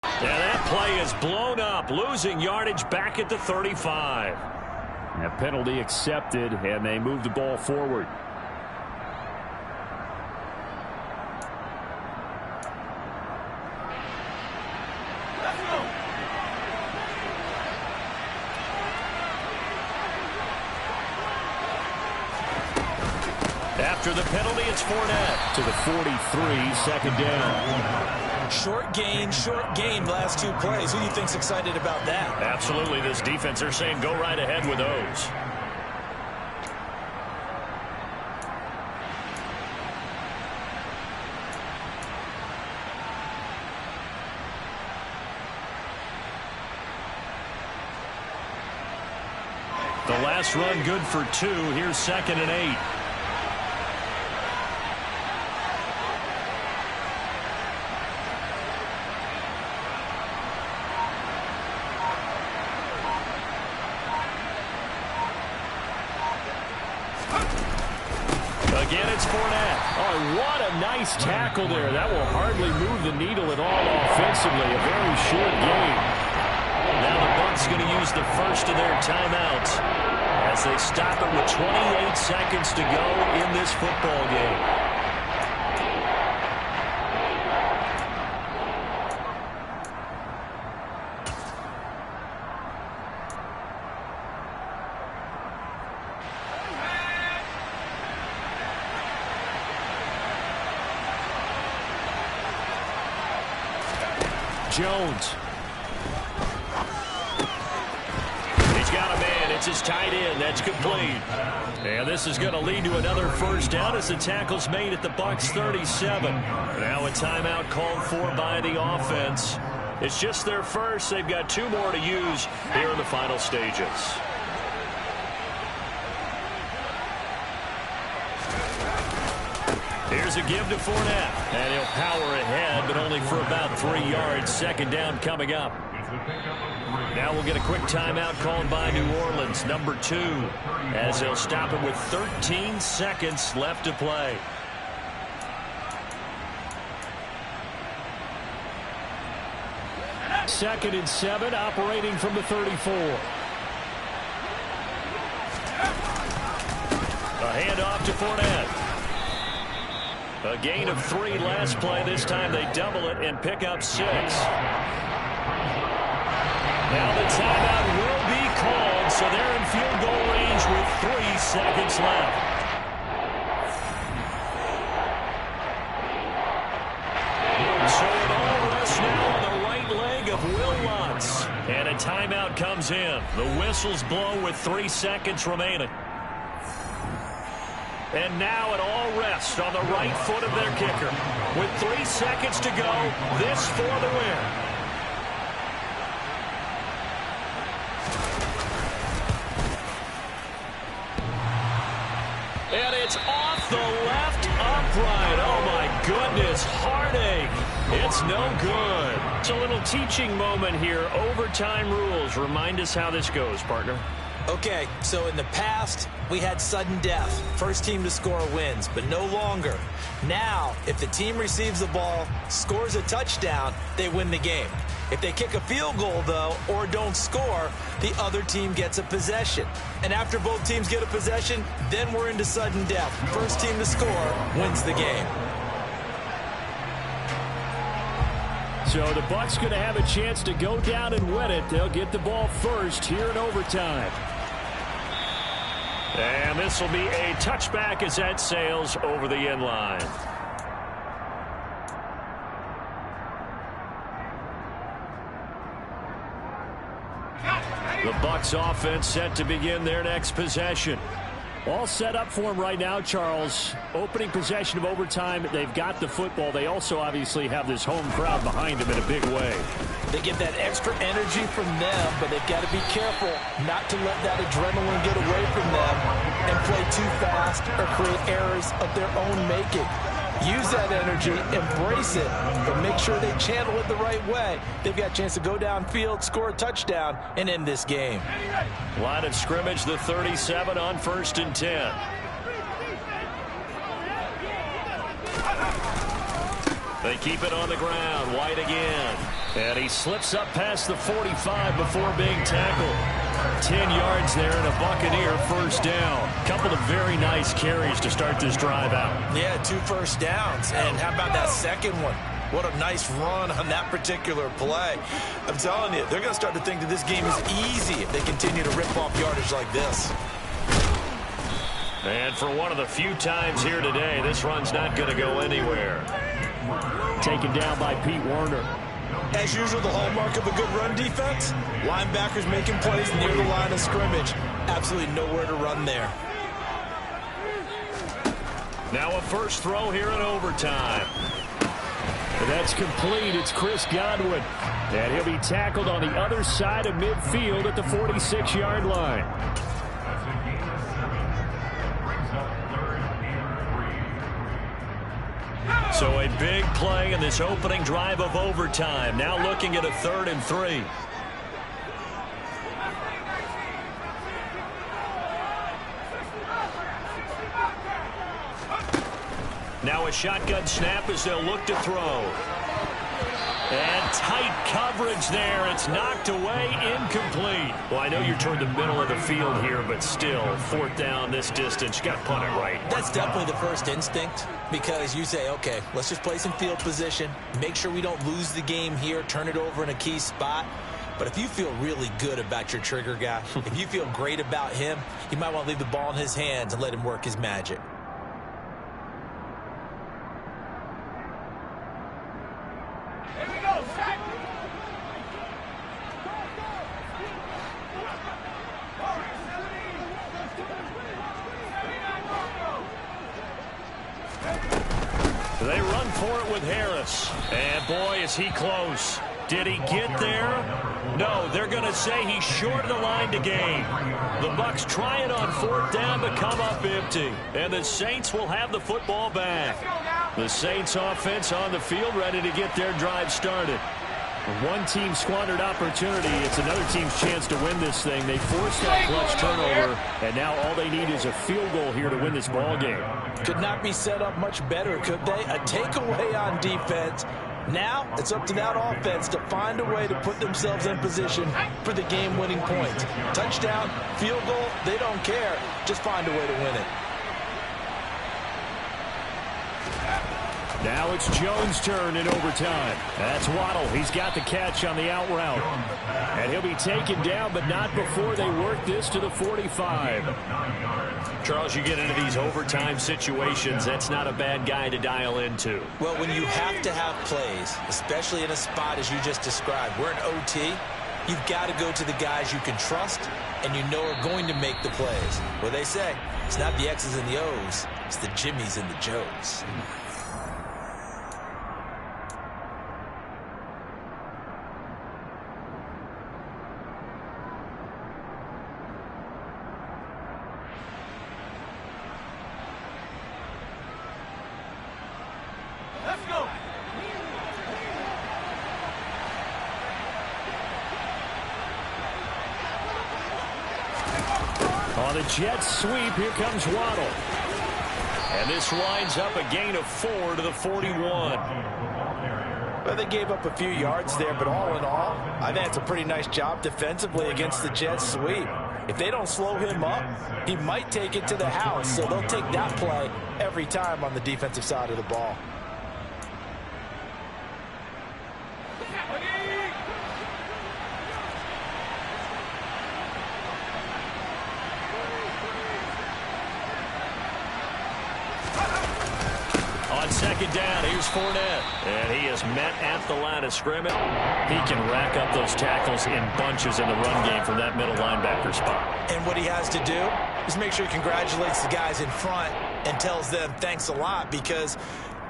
Speaker 1: And that play is blown up, losing yardage back at the 35.
Speaker 4: That penalty accepted, and they move the ball forward.
Speaker 1: After the penalty, it's Fournette.
Speaker 4: To the 43, second down.
Speaker 2: Short gain, last 2 plays. Who do you think's excited about that?
Speaker 1: Absolutely, this defense, they're saying go right ahead with those. The last run good for 2. Here's 2nd and 8. Again, it's Fournette. Oh, what a nice tackle there. That will hardly move the needle at all offensively. A very short game. Now the Bucs going to use the first of their timeouts as they stop it with 28 seconds to go in this football game. Jones. He's got a man. It's his tight end. That's complete. And this is going to lead to another first down as the tackle's made at the Bucs 37. Now a timeout called for by the offense. It's just their first. They've got 2 more to use here in the final stages. Here's a give to Fournette. And he'll power ahead, but only for about 3 yards. 2nd down coming up. Now we'll get a quick timeout called by New Orleans, number 2, as they'll stop it with 13 seconds left to play.
Speaker 4: Second and 7, operating from the 34.
Speaker 1: A handoff to Fournette. A gain of 3 last play. This time they double it and pick up 6. Now the timeout will be called, so they're in field goal range with 3 seconds left. So it all rests now on the right leg of Will Lutz. And a timeout comes in. The whistles blow with 3 seconds remaining. And now it all rests on the right foot of their kicker. With 3 seconds to go, this for the win. And it's off the left upright. Oh, my goodness. Heartache. It's no good.
Speaker 4: It's a little teaching moment here. Overtime rules. Remind us how this goes, partner.
Speaker 2: Okay, so in the past, we had sudden death. First team to score wins, but no longer. Now, if the team receives the ball, scores a touchdown, they win the game. If they kick a field goal, though, or don't score, the other team gets a possession. And after both teams get a possession, then we're into sudden death. First team to score wins the game.
Speaker 4: So the Bucs going to have a chance to go down and win it. They'll get the ball first here in overtime.
Speaker 1: And this will be a touchback as that sails over the end line. The Bucs offense set to begin their next possession.
Speaker 4: All set up for them right now, Charles. Opening possession of overtime. They've got the football. They also obviously have this home crowd behind them in a big way.
Speaker 3: They get that extra energy from them, but they've got to be careful not to let that adrenaline get away from them and play too fast or create errors of their own making. Use that energy, embrace it, but make sure they channel it the right way. They've got a chance to go downfield, score a touchdown, and end this game.
Speaker 1: Line of scrimmage, the 37 on 1st and 10. They keep it on the ground. White again. And he slips up past the 45 before being tackled. 10 yards there and a Buccaneer first down. Couple of very nice carries to start this drive out.
Speaker 2: Yeah, 2 first downs. And how about that second one? What a nice run on that particular play. I'm telling you, they're going to start to think that this game is easy if they continue to rip off yardage like this.
Speaker 1: And for one of the few times here today, this run's not going to go anywhere.
Speaker 4: Taken down by Pete Werner.
Speaker 2: As usual, the hallmark of a good run defense, linebackers making plays near the line of scrimmage. Absolutely nowhere to run there.
Speaker 1: Now a first throw here in overtime.
Speaker 4: And that's complete. It's Chris Godwin. And he'll be tackled on the other side of midfield at the 46-yard line.
Speaker 1: Big play in this opening drive of overtime. Now looking at a 3rd and 3. Now a shotgun snap as they'll look to throw. And tight coverage there. It's knocked away, incomplete. Well, I know you're toward the middle of the field here, but still, 4th down this distance. You got to punt it right.
Speaker 2: That's definitely the first instinct, because you say, okay, let's just play some field position, make sure we don't lose the game here, turn it over in a key spot. But if you feel really good about your trigger guy, if you feel great about him, you might want to leave the ball in his hands and let him work his magic.
Speaker 1: They run for it with Harris. And boy, is he close. Did he get there? No, they're going to say he's short of the line to gain. The Bucs try it on 4th down but come up empty. And the Saints will have the football back. The Saints offense on the field ready to get their drive started.
Speaker 4: One team squandered opportunity. It's another team's chance to win this thing. They forced that clutch turnover, and now all they need is a field goal here to win this ball game.
Speaker 3: Could not be set up much better, could they? A takeaway on defense. Now it's up to that offense to find a way to put themselves in position for the game-winning points. Touchdown, field goal, they don't care. Just find a way to win it.
Speaker 4: Now it's Jones' turn in overtime. That's Waddle. He's got the catch on the out route. And he'll be taken down, but not before they work this to the 45.
Speaker 1: Charles, you get into these overtime situations, that's not a bad guy to dial into.
Speaker 2: Well, when you have to have plays, especially in a spot as you just described, we're in OT, you've got to go to the guys you can trust and you know are going to make the plays. Well, they say it's not the X's and the O's, it's the Jimmys and the Joes.
Speaker 4: On the jet sweep, here comes Waddle.
Speaker 1: And this winds up a gain of 4 to the 41.
Speaker 3: Well, they gave up a few yards there, but all in all, I think it's a pretty nice job defensively against the jet sweep. If they don't slow him up, he might take it to the house, so they'll take that play every time on the defensive side of the ball.
Speaker 1: On 2nd down, here's Fournette. And he is met at the line of scrimmage.
Speaker 4: He can rack up those tackles in bunches in the run game from that middle linebacker spot.
Speaker 2: And what he has to do is make sure he congratulates the guys in front and tells them thanks a lot, because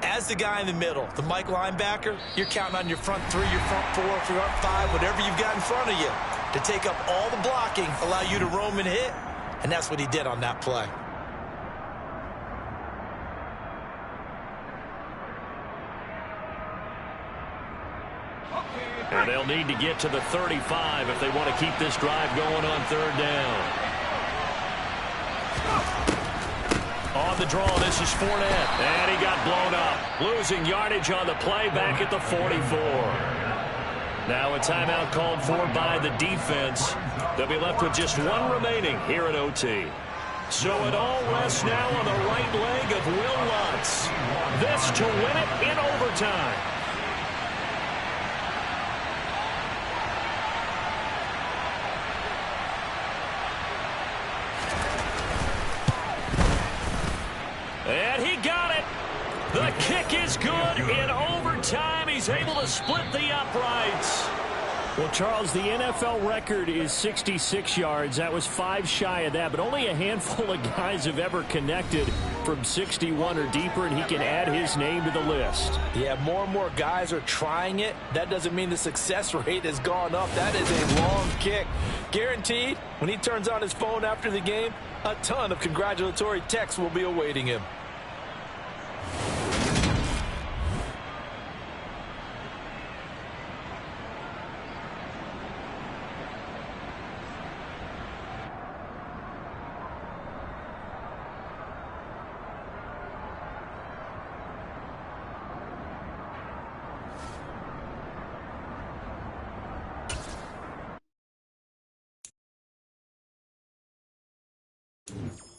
Speaker 2: as the guy in the middle, the Mike linebacker, you're counting on your front 3, your front 4, your front 5, whatever you've got in front of you to take up all the blocking, allow you to roam and hit. And that's what he did on that play.
Speaker 1: And they'll need to get to the 35 if they want to keep this drive going on 3rd down. On the draw, this is Fournette. And he got blown up. Losing yardage on the play back at the 44. Now a timeout called for by the defense. They'll be left with just 1 remaining here at OT. So it all rests now on the right leg of Will Lutz. This to win it in overtime. And he got it. The kick is good in overtime. He's able to split the uprights.
Speaker 4: Well, Charles, the NFL record is 66 yards. That was 5 shy of that, but only a handful of guys have ever connected from 61 or deeper, and he can add his name to the list.
Speaker 3: Yeah, more and more guys are trying it. That doesn't mean the success rate has gone up. That is a long kick. Guaranteed, when he turns on his phone after the game, a ton of congratulatory texts will be awaiting him.
Speaker 1: it.